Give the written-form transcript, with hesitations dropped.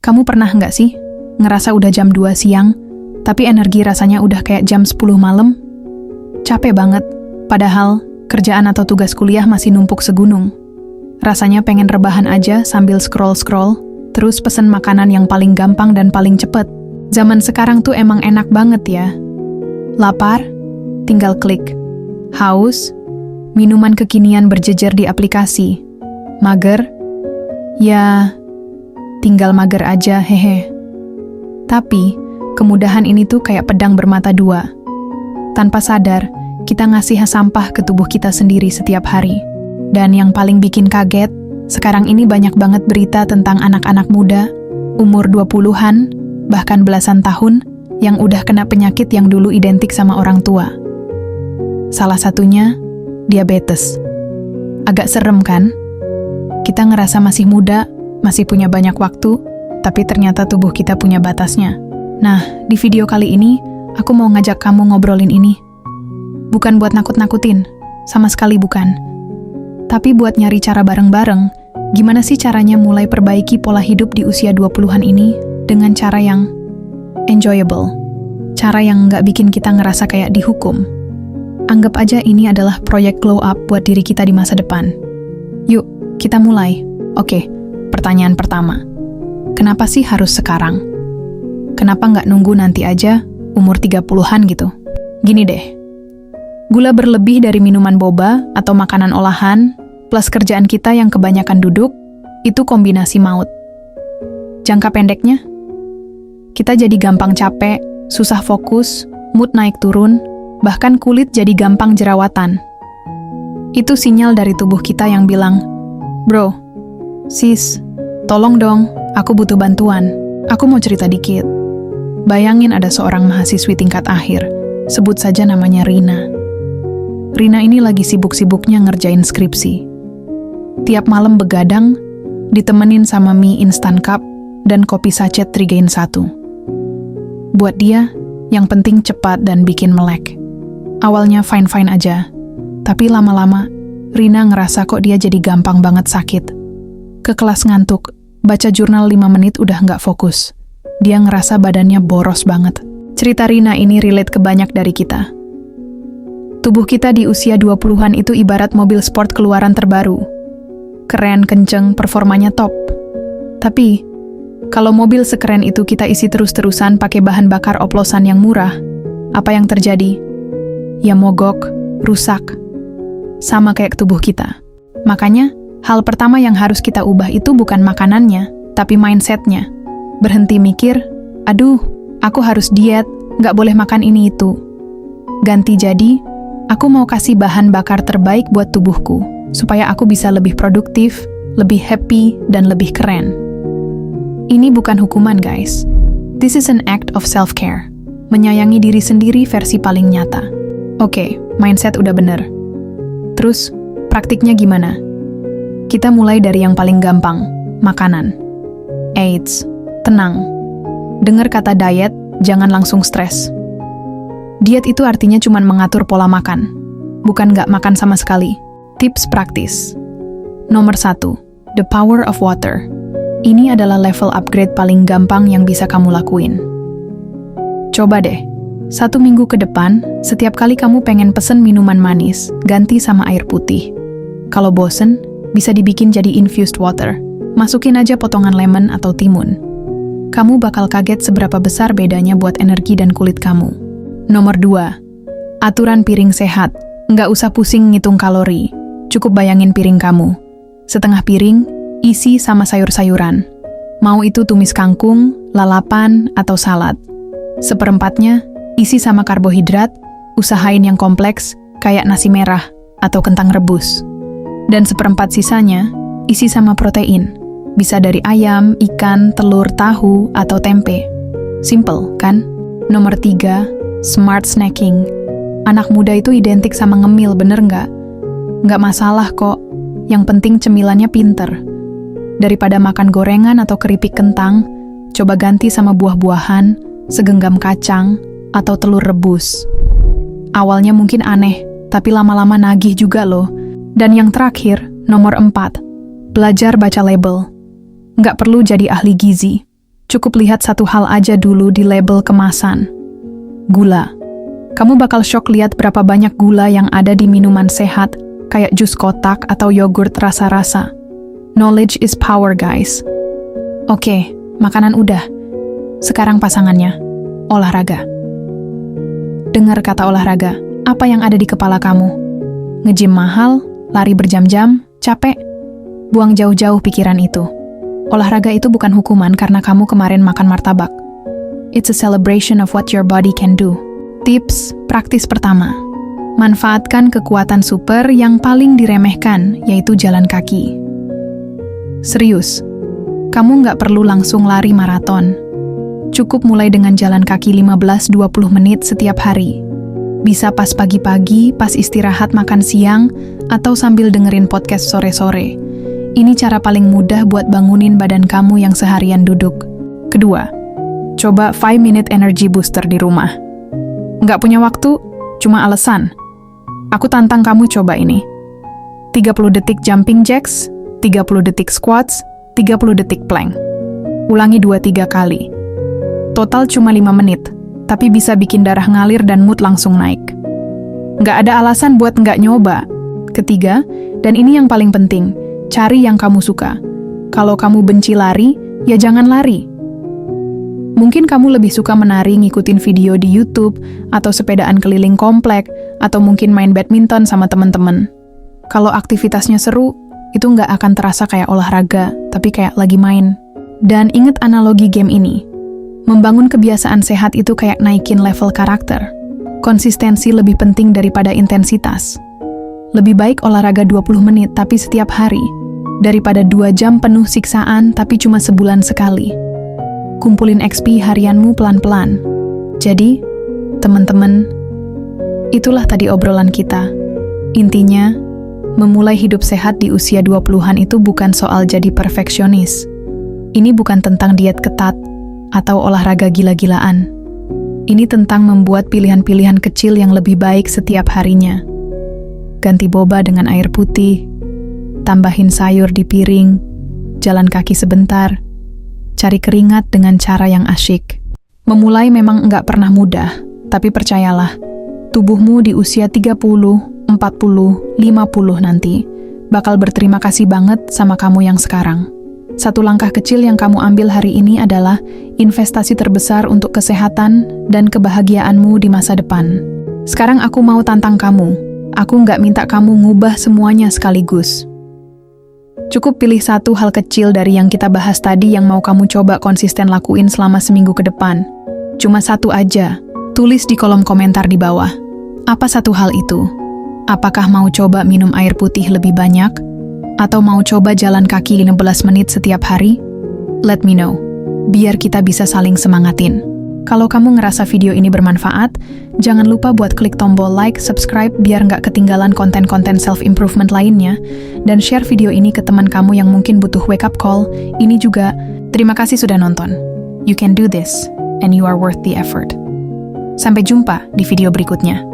Kamu pernah nggak sih ngerasa udah jam 2 siang, tapi energi rasanya udah kayak jam 10 malam? Capek banget, padahal kerjaan atau tugas kuliah masih numpuk segunung. Rasanya pengen rebahan aja sambil scroll-scroll, terus pesen makanan yang paling gampang dan paling cepet. Zaman sekarang tuh emang enak banget ya. Lapar? Tinggal klik. Haus? Minuman kekinian berjejer di aplikasi. Mager? Ya, tinggal mager aja, hehe. Tapi, kemudahan ini tuh kayak pedang bermata dua. Tanpa sadar, kita ngasih sampah ke tubuh kita sendiri setiap hari. Dan yang paling bikin kaget, sekarang ini banyak banget berita tentang anak-anak muda, umur 20-an, bahkan belasan tahun, yang udah kena penyakit yang dulu identik sama orang tua. Salah satunya, diabetes. Agak serem kan? Kita ngerasa masih muda, masih punya banyak waktu, tapi ternyata tubuh kita punya batasnya. Nah, di video kali ini, aku mau ngajak kamu ngobrolin ini. Bukan buat nakut-nakutin, sama sekali bukan. Tapi buat nyari cara bareng-bareng, gimana sih caranya mulai perbaiki pola hidup di usia 20-an ini dengan cara yang enjoyable. Cara yang nggak bikin kita ngerasa kayak dihukum. Anggap aja ini adalah proyek glow up buat diri kita di masa depan. Yuk, kita mulai. Oke, pertanyaan pertama. Kenapa sih harus sekarang? Kenapa nggak nunggu nanti aja, umur 30-an gitu? Gini deh, gula berlebih dari minuman boba atau makanan olahan, plus kerjaan kita yang kebanyakan duduk, itu kombinasi maut. Jangka pendeknya, kita jadi gampang capek, susah fokus, mood naik turun, bahkan kulit jadi gampang jerawatan. Itu sinyal dari tubuh kita yang bilang, "Bro, sis, tolong dong, aku butuh bantuan. Aku mau cerita dikit." Bayangin ada seorang mahasiswi tingkat akhir, sebut saja namanya Rina. Rina ini lagi sibuk-sibuknya ngerjain skripsi. Tiap malam begadang, ditemenin sama mie instan cup dan kopi sachet 3-in-1. Buat dia, yang penting cepat dan bikin melek. Awalnya fine-fine aja, tapi lama-lama, Rina ngerasa kok dia jadi gampang banget sakit. Ke kelas ngantuk, baca jurnal 5 menit udah nggak fokus. Dia ngerasa badannya boros banget. Cerita Rina ini relate ke banyak dari kita. Tubuh kita di usia 20-an itu ibarat mobil sport keluaran terbaru. Keren, kenceng, performanya top. Tapi, kalau mobil sekeren itu kita isi terus-terusan pakai bahan bakar oplosan yang murah, apa yang terjadi? Ya mogok, rusak. Sama kayak tubuh kita. Makanya, hal pertama yang harus kita ubah itu bukan makanannya, tapi mindsetnya. Berhenti mikir, aduh, aku harus diet, nggak boleh makan ini itu. Ganti jadi, aku mau kasih bahan bakar terbaik buat tubuhku, supaya aku bisa lebih produktif, lebih happy, dan lebih keren. Ini bukan hukuman, guys. This is an act of self-care. Menyayangi diri sendiri versi paling nyata. Oke, mindset udah bener. Terus, praktiknya gimana? Kita mulai dari yang paling gampang, makanan. Eits, tenang. Dengar kata diet, jangan langsung stres. Diet itu artinya cuma mengatur pola makan, bukan nggak makan sama sekali. Tips praktis. Nomor 1, the power of water. Ini adalah level upgrade paling gampang yang bisa kamu lakuin. Coba deh, 1 minggu ke depan, setiap kali kamu pengen pesen minuman manis, ganti sama air putih. Kalau bosen, bisa dibikin jadi infused water. Masukin aja potongan lemon atau timun. Kamu bakal kaget seberapa besar bedanya buat energi dan kulit kamu. Nomor 2, aturan piring sehat. Nggak usah pusing ngitung kalori. Cukup bayangin piring kamu. Setengah piring, isi sama sayur-sayuran. Mau itu tumis kangkung, lalapan, atau salad. Seperempatnya, isi sama karbohidrat, usahain yang kompleks, kayak nasi merah atau kentang rebus. Dan seperempat sisanya, isi sama protein. Bisa dari ayam, ikan, telur, tahu, atau tempe. Simple, kan? Nomor 3, smart snacking. Anak muda itu identik sama ngemil, bener nggak? Nggak masalah kok, yang penting cemilannya pinter. Daripada makan gorengan atau keripik kentang, coba ganti sama buah-buahan, segenggam kacang, atau telur rebus. Awalnya mungkin aneh, tapi lama-lama nagih juga loh. Dan yang terakhir, nomor 4, belajar baca label. Nggak perlu jadi ahli gizi. Cukup lihat satu hal aja dulu di label kemasan. Gula. Kamu bakal shock lihat berapa banyak gula yang ada di minuman sehat, kayak jus kotak atau yogurt rasa-rasa. Knowledge is power, guys. Oke, makanan udah. Sekarang pasangannya, olahraga. Dengar kata olahraga, apa yang ada di kepala kamu? Nge-gym mahal, lari berjam-jam, capek? Buang jauh-jauh pikiran itu. Olahraga itu bukan hukuman karena kamu kemarin makan martabak. It's a celebration of what your body can do. Tips praktis pertama. Manfaatkan kekuatan super yang paling diremehkan, yaitu jalan kaki. Serius, kamu nggak perlu langsung lari maraton. Cukup mulai dengan jalan kaki 15-20 menit setiap hari. Bisa pas pagi-pagi, pas istirahat makan siang, atau sambil dengerin podcast sore-sore. Ini cara paling mudah buat bangunin badan kamu yang seharian duduk. Kedua, coba 5-minute energy booster di rumah. Nggak punya waktu, cuma alasan. Aku tantang kamu coba ini. 30 detik jumping jacks, 30 detik squats, 30 detik plank. Ulangi 2-3 kali. Total cuma 5 menit, tapi bisa bikin darah ngalir dan mood langsung naik. Nggak ada alasan buat nggak nyoba. Ketiga, dan ini yang paling penting, cari yang kamu suka. Kalau kamu benci lari, ya jangan lari. Mungkin kamu lebih suka menari ngikutin video di YouTube, atau sepedaan keliling komplek, atau mungkin main badminton sama teman-teman. Kalau aktivitasnya seru, itu nggak akan terasa kayak olahraga, tapi kayak lagi main. Dan ingat analogi game ini. Membangun kebiasaan sehat itu kayak naikin level karakter. Konsistensi lebih penting daripada intensitas. Lebih baik olahraga 20 menit tapi setiap hari, daripada 2 jam penuh siksaan tapi cuma sebulan sekali. Kumpulin XP harianmu pelan-pelan. Jadi, teman-teman, itulah tadi obrolan kita. Intinya, memulai hidup sehat di usia 20-an itu bukan soal jadi perfeksionis. Ini bukan tentang diet ketat atau olahraga gila-gilaan. Ini tentang membuat pilihan-pilihan kecil yang lebih baik setiap harinya. Ganti boba dengan air putih, tambahin sayur di piring, jalan kaki sebentar, cari keringat dengan cara yang asyik. Memulai memang nggak pernah mudah, tapi percayalah, tubuhmu di usia 30, 40, 50 nanti bakal berterima kasih banget sama kamu yang sekarang. Satu langkah kecil yang kamu ambil hari ini adalah investasi terbesar untuk kesehatan dan kebahagiaanmu di masa depan. Sekarang aku mau tantang kamu. Aku nggak minta kamu ngubah semuanya sekaligus. Cukup pilih satu hal kecil dari yang kita bahas tadi yang mau kamu coba konsisten lakuin selama seminggu ke depan. Cuma satu aja. Tulis di kolom komentar di bawah. Apa satu hal itu? Apakah mau coba minum air putih lebih banyak? Atau mau coba jalan kaki 15 menit setiap hari? Let me know. Biar kita bisa saling semangatin. Kalau kamu ngerasa video ini bermanfaat, jangan lupa buat klik tombol like, subscribe biar nggak ketinggalan konten-konten self-improvement lainnya, dan share video ini ke teman kamu yang mungkin butuh wake-up call. Ini juga, terima kasih sudah nonton. You can do this, and you are worth the effort. Sampai jumpa di video berikutnya.